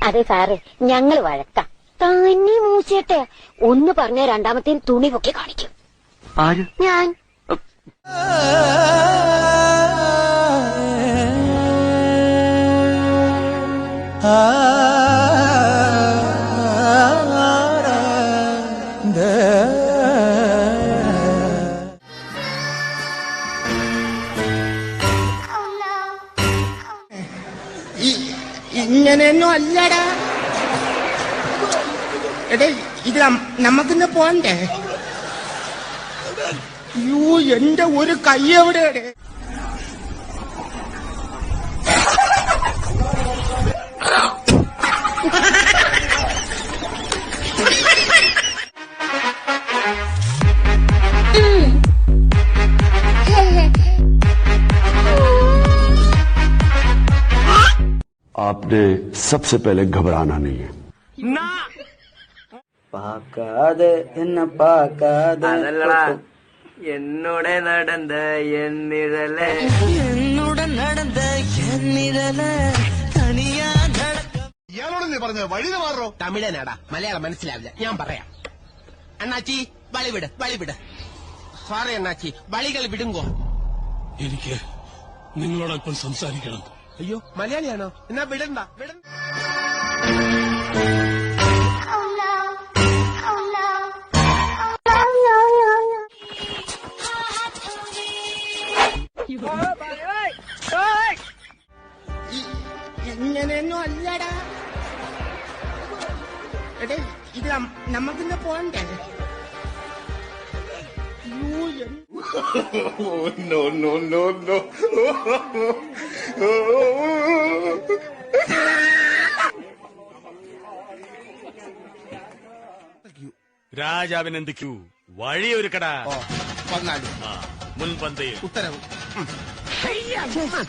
അതെ സാറ്, ഞങ്ങൾ വഴക്കാം. തന്നെ മൂച്ചേട്ടെ ഒന്ന് പറഞ്ഞ രണ്ടാമത്തെ തുണി പൊക്കി കാണിക്കും. ആര്? ഞാൻ. ഇങ്ങനെയൊന്നും അല്ലടാ. എടേ, ഇത് നമുക്കിന്ന് പോണ്ടേ? യോ, എന്റെ ഒരു കൈ എവിടെയാടേ? आपने सबसे पहले घबराना नहीं है. പാക്കാതെ എന്നെ പാക്കാതെ എന്നോട് നടന്ന എന്നിഴലേ തനിയാ നടക്കം. ഇയാളോട് നീ പറഞ്ഞത് വഴി മാറോ? തമിഴനാടാ, മലയാളം മനസ്സിലാവില്ല. ഞാൻ പറയാം. അണ്ണാച്ചി വളിവിട്, വളിവിട്. സോറി അണ്ണാച്ചി, വളികൾ വിടുങ്കോ. എനിക്ക് നിങ്ങളോടൊപ്പം സംസാരിക്കണം. അയ്യോ, മലയാളിയാണോ? എന്നാ വിടണ്ട, വിടണ്ട. ഇങ്ങനെയൊന്നും അല്ലടാ. എടേ, ഇത് നമുക്കിന്ന് പോണ്ടേ? No, no, no, no. രാജാവിനെന്ത് ക്യൂ വഴിയൊരുക്കടാ. വന്നാലും മുൻപന്തയിൽ ഉത്തരവ്.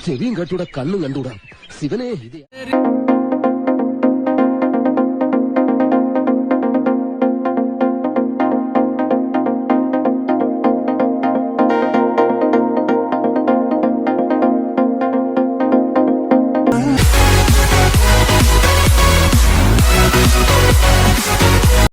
ചെവിയും കെട്ടൂടെ കണ്ണും കണ്ടൂടാ ശിവനെ.